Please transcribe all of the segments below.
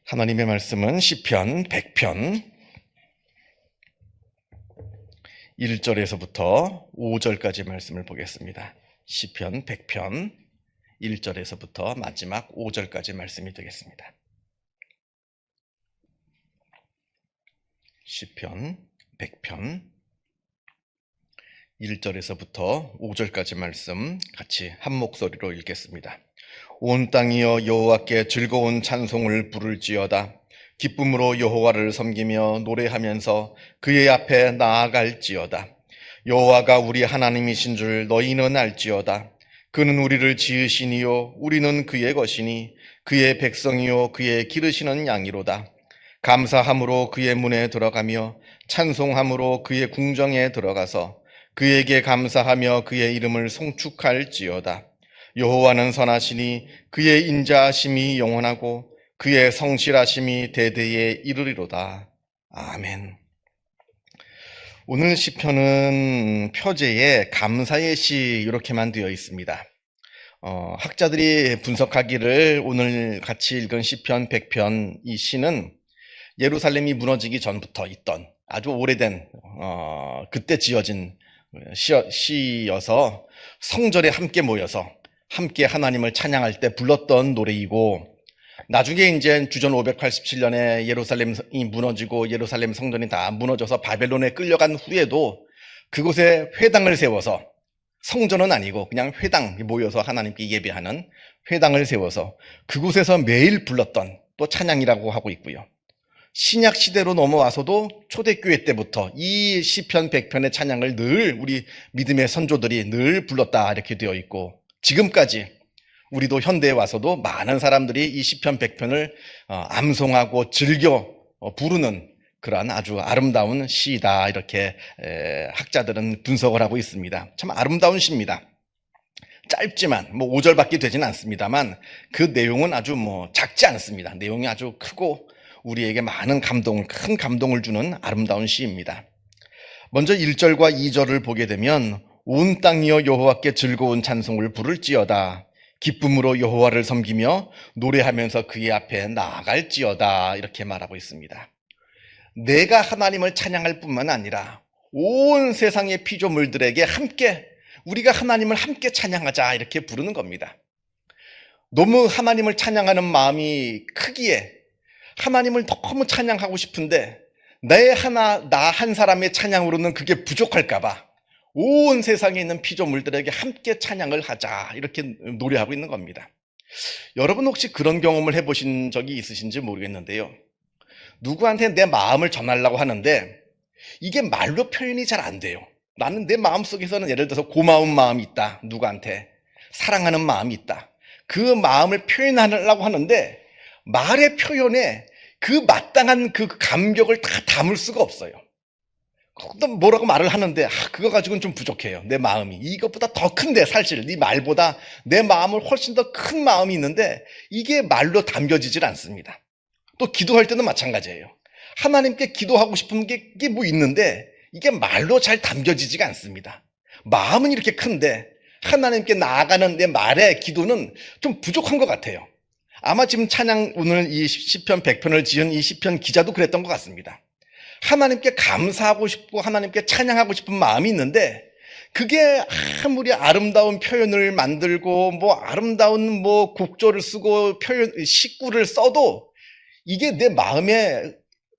하나님의 말씀은 시편 100편 1절에서부터 5절까지 말씀을 보겠습니다. 시편 100편 1절에서부터 마지막 5절까지 말씀이 되겠습니다. 시편 100편 1절에서부터 5절까지 말씀 같이 한 목소리로 읽겠습니다. 온 땅이여 여호와께 즐거운 찬송을 부를지어다. 기쁨으로 여호와를 섬기며 노래하면서 그의 앞에 나아갈지어다. 여호와가 우리 하나님이신 줄 너희는 알지어다. 그는 우리를 지으시니요 우리는 그의 것이니 그의 백성이요 그의 기르시는 양이로다. 감사함으로 그의 문에 들어가며 찬송함으로 그의 궁정에 들어가서 그에게 감사하며 그의 이름을 송축할지어다. 여호와는 선하시니 그의 인자하심이 영원하고 그의 성실하심이 대대에 이르리로다. 아멘. 오늘 시편은 표제에 감사의 시 이렇게만 되어 있습니다. 학자들이 분석하기를 오늘 같이 읽은 시편 100편 이 시는 예루살렘이 무너지기 전부터 있던 아주 오래된 그때 지어진 시여서 성전에 함께 모여서 함께 하나님을 찬양할 때 불렀던 노래이고, 나중에 이제 주전 587년에 예루살렘이 무너지고 예루살렘 성전이 다 무너져서 바벨론에 끌려간 후에도 그곳에 회당을 세워서, 성전은 아니고 그냥 회당 모여서 하나님께 예배하는 회당을 세워서 그곳에서 매일 불렀던 또 찬양이라고 하고 있고요. 신약 시대로 넘어와서도 초대교회 때부터 이 시편 100편의 찬양을 늘 우리 믿음의 선조들이 늘 불렀다 이렇게 되어 있고, 지금까지 우리도 현대에 와서도 많은 사람들이 이 시편 100편을 암송하고 즐겨 부르는 그러한 아주 아름다운 시이다 이렇게 학자들은 분석을 하고 있습니다. 참 아름다운 시입니다. 짧지만 5절밖에 되지는 않습니다만 그 내용은 아주 작지 않습니다. 내용이 아주 크고 우리에게 많은 큰 감동을 주는 아름다운 시입니다. 먼저 1절과 2절을 보게 되면 온 땅이여 여호와께 즐거운 찬송을 부를지어다. 기쁨으로 여호와를 섬기며 노래하면서 그의 앞에 나아갈지어다 이렇게 말하고 있습니다. 내가 하나님을 찬양할 뿐만 아니라 온 세상의 피조물들에게 함께 우리가 하나님을 함께 찬양하자 이렇게 부르는 겁니다. 너무 하나님을 찬양하는 마음이 크기에 하나님을 너무 찬양하고 싶은데 나 한 사람의 찬양으로는 그게 부족할까 봐 온 세상에 있는 피조물들에게 함께 찬양을 하자 이렇게 노래하고 있는 겁니다. 여러분 혹시 그런 경험을 해보신 적이 있으신지 모르겠는데요. 누구한테 내 마음을 전하려고 하는데 이게 말로 표현이 잘 안 돼요. 나는 내 마음속에서는 예를 들어서 고마운 마음이 있다. 누구한테 사랑하는 마음이 있다. 그 마음을 표현하려고 하는데 말의 표현에 그 마땅한 그 감격을 다 담을 수가 없어요. 또 뭐라고 말을 하는데 그거 가지고는 좀 부족해요. 내 마음이 이것보다 더 큰데, 사실 네 말보다 내 마음을 훨씬 더 큰 마음이 있는데 이게 말로 담겨지질 않습니다. 또 기도할 때는 마찬가지예요. 하나님께 기도하고 싶은 게 있는데 이게 말로 잘 담겨지지가 않습니다. 마음은 이렇게 큰데 하나님께 나아가는 내 말의 기도는 좀 부족한 것 같아요. 아마 지금 오늘 이 시편 100편을 지은 이 시편 기자도 그랬던 것 같습니다. 하나님께 감사하고 싶고 하나님께 찬양하고 싶은 마음이 있는데 그게 아무리 아름다운 표현을 만들고 아름다운 곡조를 쓰고 식구를 써도 이게 내 마음에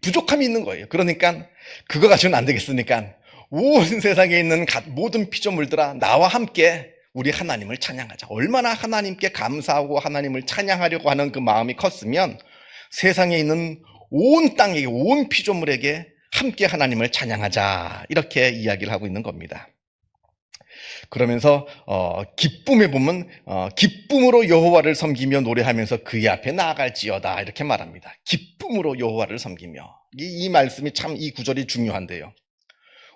부족함이 있는 거예요. 그러니까 그거 가지고는 안 되겠으니까 온 세상에 있는 모든 피조물들아 나와 함께 우리 하나님을 찬양하자. 얼마나 하나님께 감사하고 하나님을 찬양하려고 하는 그 마음이 컸으면 세상에 있는 온 땅에게, 온 피조물에게 함께 하나님을 찬양하자 이렇게 이야기를 하고 있는 겁니다. 그러면서 기쁨에 보면 기쁨으로 여호와를 섬기며 노래하면서 그의 앞에 나아갈지어다 이렇게 말합니다. 기쁨으로 여호와를 섬기며, 이 말씀이 참 이 구절이 중요한데요.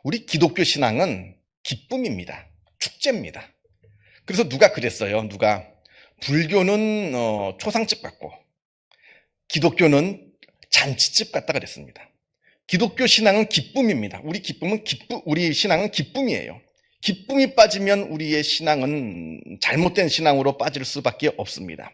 우리 기독교 신앙은 기쁨입니다. 축제입니다. 그래서 누가 그랬어요. 불교는 초상집 같고 기독교는 잔치집 같다 그랬습니다. 기독교 신앙은 기쁨입니다. 우리 신앙은 기쁨이에요. 기쁨이 빠지면 우리의 신앙은 잘못된 신앙으로 빠질 수밖에 없습니다.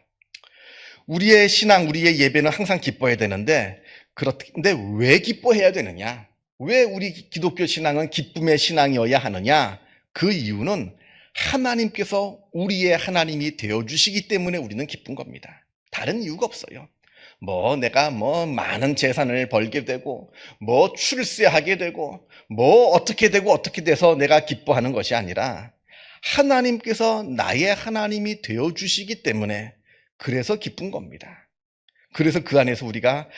우리의 신앙, 우리의 예배는 항상 기뻐해야 되는데, 그런데 왜 기뻐해야 되느냐? 왜 우리 기독교 신앙은 기쁨의 신앙이어야 하느냐? 그 이유는 하나님께서 우리의 하나님이 되어주시기 때문에 우리는 기쁜 겁니다. 다른 이유가 없어요. 내가 많은 재산을 벌게 되고, 출세하게 되고, 어떻게 되고 어떻게 돼서 내가 기뻐하는 것이 아니라, 하나님께서 나의 하나님이 되어주시기 때문에 그래서 기쁜 겁니다. 그래서 그 안에서 우리가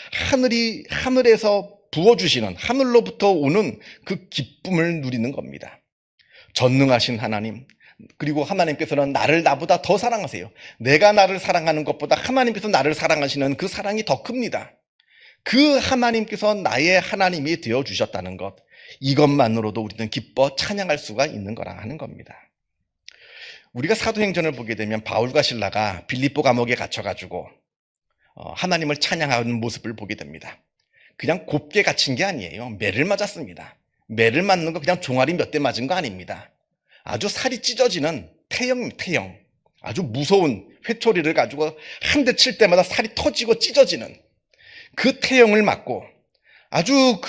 하늘에서 부어주시는, 하늘로부터 오는 그 기쁨을 누리는 겁니다. 전능하신 하나님, 그리고 하나님께서는 나를 나보다 더 사랑하세요. 내가 나를 사랑하는 것보다 하나님께서 나를 사랑하시는 그 사랑이 더 큽니다. 그 하나님께서 나의 하나님이 되어주셨다는 것, 이것만으로도 우리는 기뻐 찬양할 수가 있는 거라 하는 겁니다. 우리가 사도행전을 보게 되면 바울과 실라가 빌립보 감옥에 갇혀가지고 하나님을 찬양하는 모습을 보게 됩니다. 그냥 곱게 갇힌 게 아니에요. 매를 맞았습니다. 매를 맞는 거 그냥 종아리 몇 대 맞은 거 아닙니다. 아주 살이 찢어지는 태형. 아주 무서운 회초리를 가지고 한 대 칠 때마다 살이 터지고 찢어지는 그 태형을 맞고 아주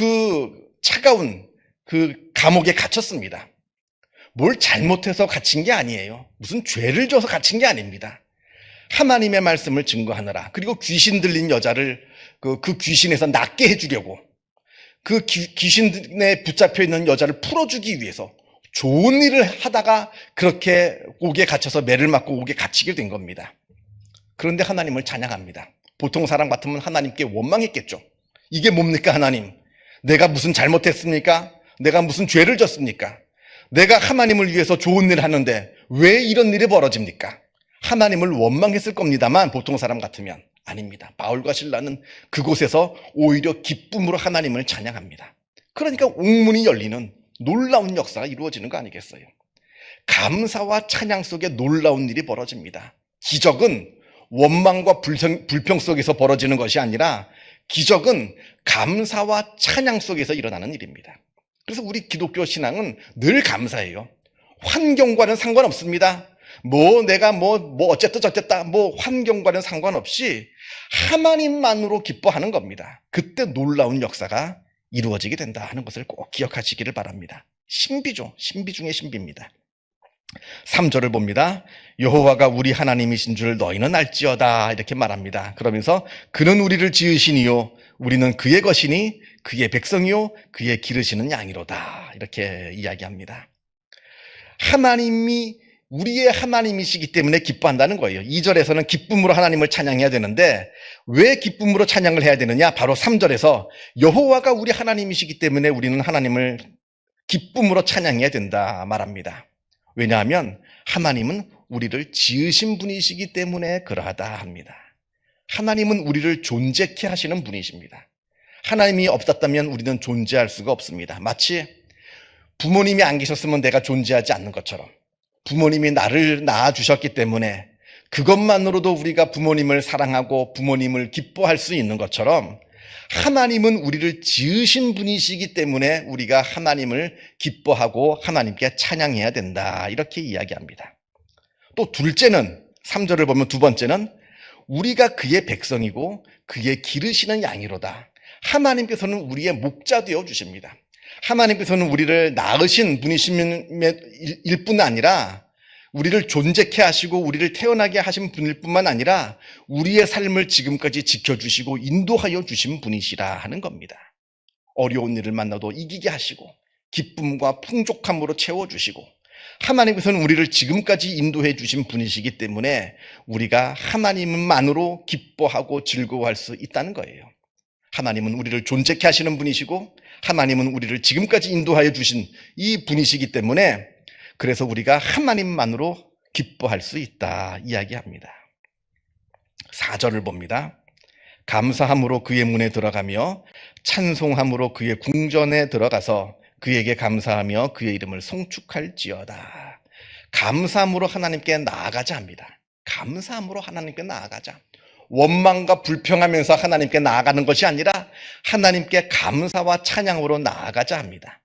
차가운 감옥에 갇혔습니다. 뭘 잘못해서 갇힌 게 아니에요. 무슨 죄를 져서 갇힌 게 아닙니다. 하나님의 말씀을 증거하느라, 그리고 귀신 들린 여자를 그 귀신에서 낫게 해주려고, 그 귀신에 붙잡혀 있는 여자를 풀어주기 위해서 좋은 일을 하다가 그렇게 옥에 갇혀서 매를 맞고 옥에 갇히게 된 겁니다. 그런데 하나님을 찬양합니다. 보통 사람 같으면 하나님께 원망했겠죠. 이게 뭡니까 하나님? 내가 무슨 잘못했습니까? 내가 무슨 죄를 졌습니까? 내가 하나님을 위해서 좋은 일을 하는데 왜 이런 일이 벌어집니까? 하나님을 원망했을 겁니다만 보통 사람 같으면 아닙니다. 바울과 실라는 그곳에서 오히려 기쁨으로 하나님을 찬양합니다. 그러니까 옥문이 열리는 놀라운 역사가 이루어지는 거 아니겠어요? 감사와 찬양 속에 놀라운 일이 벌어집니다. 기적은 원망과 불평 속에서 벌어지는 것이 아니라 기적은 감사와 찬양 속에서 일어나는 일입니다. 그래서 우리 기독교 신앙은 늘 감사해요. 환경과는 상관없습니다. 내가 어쨌다 저쨌다 환경과는 상관없이 하나님만으로 기뻐하는 겁니다. 그때 놀라운 역사가 이루어지게 된다 하는 것을 꼭 기억하시기를 바랍니다. 신비죠. 신비 중의 신비입니다. 3절을 봅니다. 여호와가 우리 하나님이신 줄 너희는 알지어다 이렇게 말합니다. 그러면서 그는 우리를 지으시니요 우리는 그의 것이니 그의 백성이요 그의 기르시는 양이로다 이렇게 이야기합니다. 하나님이 우리의 하나님이시기 때문에 기뻐한다는 거예요. 2절에서는 기쁨으로 하나님을 찬양해야 되는데 왜 기쁨으로 찬양을 해야 되느냐? 바로 3절에서 여호와가 우리 하나님이시기 때문에 우리는 하나님을 기쁨으로 찬양해야 된다 말합니다. 왜냐하면 하나님은 우리를 지으신 분이시기 때문에 그러하다 합니다. 하나님은 우리를 존재케 하시는 분이십니다. 하나님이 없었다면 우리는 존재할 수가 없습니다. 마치 부모님이 안 계셨으면 내가 존재하지 않는 것처럼 부모님이 나를 낳아주셨기 때문에 그것만으로도 우리가 부모님을 사랑하고 부모님을 기뻐할 수 있는 것처럼 하나님은 우리를 지으신 분이시기 때문에 우리가 하나님을 기뻐하고 하나님께 찬양해야 된다 이렇게 이야기합니다. 또 둘째는 3절을 보면 두 번째는 우리가 그의 백성이고 그의 기르시는 양이로다. 하나님께서는 우리의 목자 되어 주십니다. 하나님께서는 우리를 낳으신 분이실 뿐 아니라 우리를 존재케 하시고 우리를 태어나게 하신 분일 뿐만 아니라 우리의 삶을 지금까지 지켜주시고 인도하여 주신 분이시라 하는 겁니다. 어려운 일을 만나도 이기게 하시고 기쁨과 풍족함으로 채워주시고 하나님께서는 우리를 지금까지 인도해 주신 분이시기 때문에 우리가 하나님만으로 기뻐하고 즐거워할 수 있다는 거예요. 하나님은 우리를 존재케 하시는 분이시고 하나님은 우리를 지금까지 인도하여 주신 이 분이시기 때문에 그래서 우리가 하나님만으로 기뻐할 수 있다 이야기합니다. 4절을 봅니다. 감사함으로 그의 문에 들어가며 찬송함으로 그의 궁전에 들어가서 그에게 감사하며 그의 이름을 송축할지어다. 감사함으로 하나님께 나아가자 합니다. 감사함으로 하나님께 나아가자. 원망과 불평하면서 하나님께 나아가는 것이 아니라 하나님께 감사와 찬양으로 나아가자 합니다.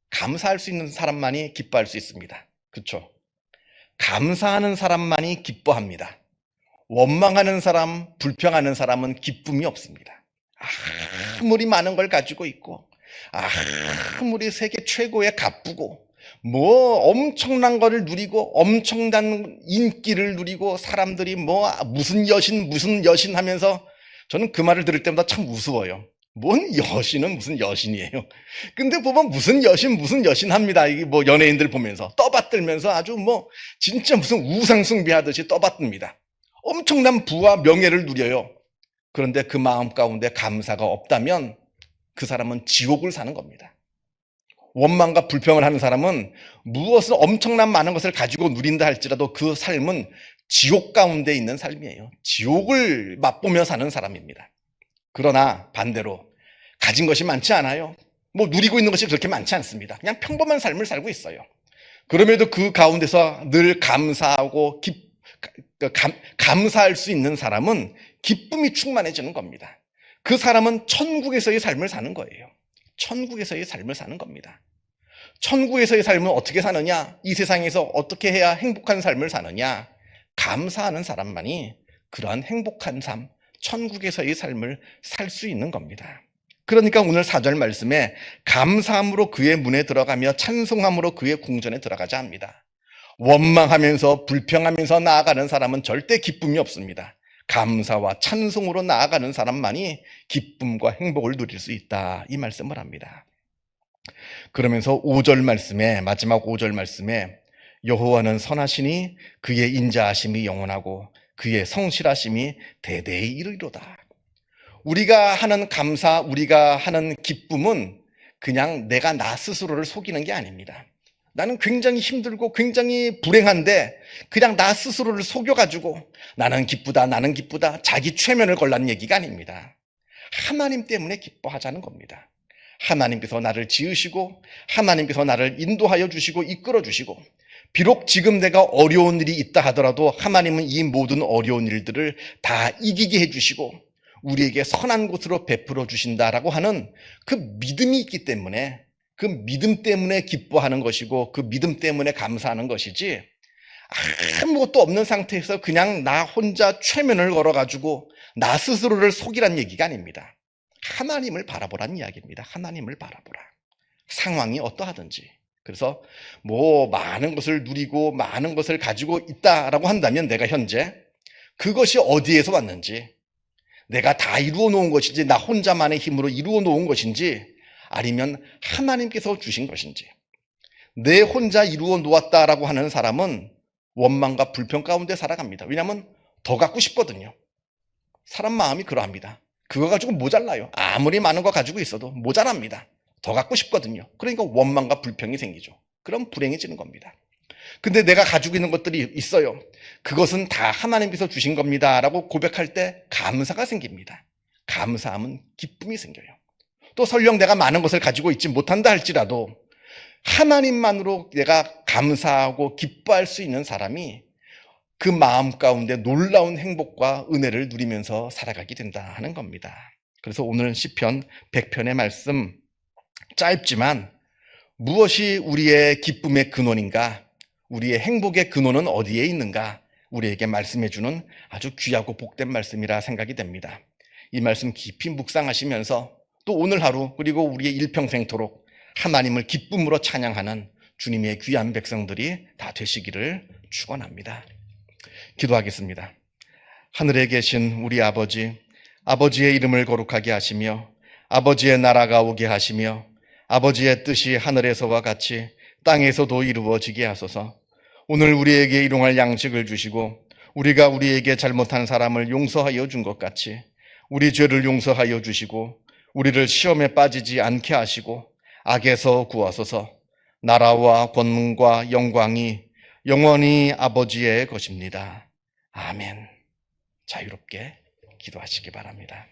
감사할 수 있는 사람만이 기뻐할 수 있습니다. 그렇죠? 감사하는 사람만이 기뻐합니다. 원망하는 사람, 불평하는 사람은 기쁨이 없습니다. 아무리 많은 걸 가지고 있고, 아무리 세계 최고의 갑부고, 뭐 엄청난 거를 누리고 엄청난 인기를 누리고 사람들이 뭐 무슨 여신 하면서 저는 그 말을 들을 때마다 참 우스워요. 뭔 여신은 무슨 여신이에요. 근데 보면 무슨 여신 합니다. 이게 뭐 연예인들 보면서 떠받들면서 아주 뭐 진짜 무슨 우상 숭배하듯이 떠받듭니다. 엄청난 부와 명예를 누려요. 그런데 그 마음 가운데 감사가 없다면 그 사람은 지옥을 사는 겁니다. 원망과 불평을 하는 사람은 무엇을 엄청난 많은 것을 가지고 누린다 할지라도 그 삶은 지옥 가운데 있는 삶이에요. 지옥을 맛보며 사는 사람입니다. 그러나 반대로 가진 것이 많지 않아요. 뭐 누리고 있는 것이 그렇게 많지 않습니다. 그냥 평범한 삶을 살고 있어요. 그럼에도 그 가운데서 늘 감사하고 감사할 수 있는 사람은 기쁨이 충만해지는 겁니다. 그 사람은 천국에서의 삶을 사는 거예요. 천국에서의 삶을 사는 겁니다. 천국에서의 삶은 어떻게 사느냐? 이 세상에서 어떻게 해야 행복한 삶을 사느냐? 감사하는 사람만이 그러한 행복한 삶, 천국에서의 삶을 살 수 있는 겁니다. 그러니까 오늘 4절 말씀에 감사함으로 그의 문에 들어가며 찬송함으로 그의 궁전에 들어가자 합니다. 원망하면서 불평하면서 나아가는 사람은 절대 기쁨이 없습니다. 감사와 찬송으로 나아가는 사람만이 기쁨과 행복을 누릴 수 있다, 이 말씀을 합니다. 그러면서 5절 말씀에, 마지막 5절 말씀에 여호와는 선하시니 그의 인자하심이 영원하고 그의 성실하심이 대대히 이르리로다. 우리가 하는 감사, 우리가 하는 기쁨은 그냥 내가 나 스스로를 속이는 게 아닙니다. 나는 굉장히 힘들고 굉장히 불행한데 그냥 나 스스로를 속여가지고 나는 기쁘다 자기 최면을 걸라는 얘기가 아닙니다. 하나님 때문에 기뻐하자는 겁니다. 하나님께서 나를 지으시고 하나님께서 나를 인도하여 주시고 이끌어 주시고 비록 지금 내가 어려운 일이 있다 하더라도 하나님은 이 모든 어려운 일들을 다 이기게 해주시고 우리에게 선한 곳으로 베풀어 주신다라고 하는 그 믿음이 있기 때문에 그 믿음 때문에 기뻐하는 것이고 그 믿음 때문에 감사하는 것이지 아무것도 없는 상태에서 그냥 나 혼자 최면을 걸어가지고 나 스스로를 속이란 얘기가 아닙니다. 하나님을 바라보란 이야기입니다. 하나님을 바라보라. 상황이 어떠하든지. 그래서 뭐 많은 것을 누리고 많은 것을 가지고 있다라고 한다면 내가 현재 그것이 어디에서 왔는지, 내가 다 이루어 놓은 것인지, 나 혼자만의 힘으로 이루어 놓은 것인지, 아니면 하나님께서 주신 것인지. 내 혼자 이루어 놓았다라고 하는 사람은 원망과 불평 가운데 살아갑니다. 왜냐하면 더 갖고 싶거든요. 사람 마음이 그러합니다. 그거 가지고 모자라요. 아무리 많은 거 가지고 있어도 모자랍니다. 더 갖고 싶거든요. 그러니까 원망과 불평이 생기죠. 그럼 불행해지는 겁니다. 근데 내가 가지고 있는 것들이 있어요. 그것은 다 하나님께서 주신 겁니다 라고 고백할 때 감사가 생깁니다. 감사하면 기쁨이 생겨요. 또 설령 내가 많은 것을 가지고 있지 못한다 할지라도 하나님만으로 내가 감사하고 기뻐할 수 있는 사람이 그 마음 가운데 놀라운 행복과 은혜를 누리면서 살아가게 된다 하는 겁니다. 그래서 오늘 시편 100편의 말씀, 짧지만 무엇이 우리의 기쁨의 근원인가, 우리의 행복의 근원은 어디에 있는가 우리에게 말씀해 주는 아주 귀하고 복된 말씀이라 생각이 됩니다. 이 말씀 깊이 묵상하시면서 또 오늘 하루 그리고 우리의 일평생토록 하나님을 기쁨으로 찬양하는 주님의 귀한 백성들이 다 되시기를 축원합니다. 기도하겠습니다. 하늘에 계신 우리 아버지, 아버지의 이름을 거룩하게 하시며 아버지의 나라가 오게 하시며 아버지의 뜻이 하늘에서와 같이 땅에서도 이루어지게 하소서. 오늘 우리에게 일용할 양식을 주시고 우리가 우리에게 잘못한 사람을 용서하여 준 것 같이 우리 죄를 용서하여 주시고 우리를 시험에 빠지지 않게 하시고 악에서 구하소서. 나라와 권능과 영광이 영원히 아버지의 것입니다. 아멘. 자유롭게 기도하시기 바랍니다.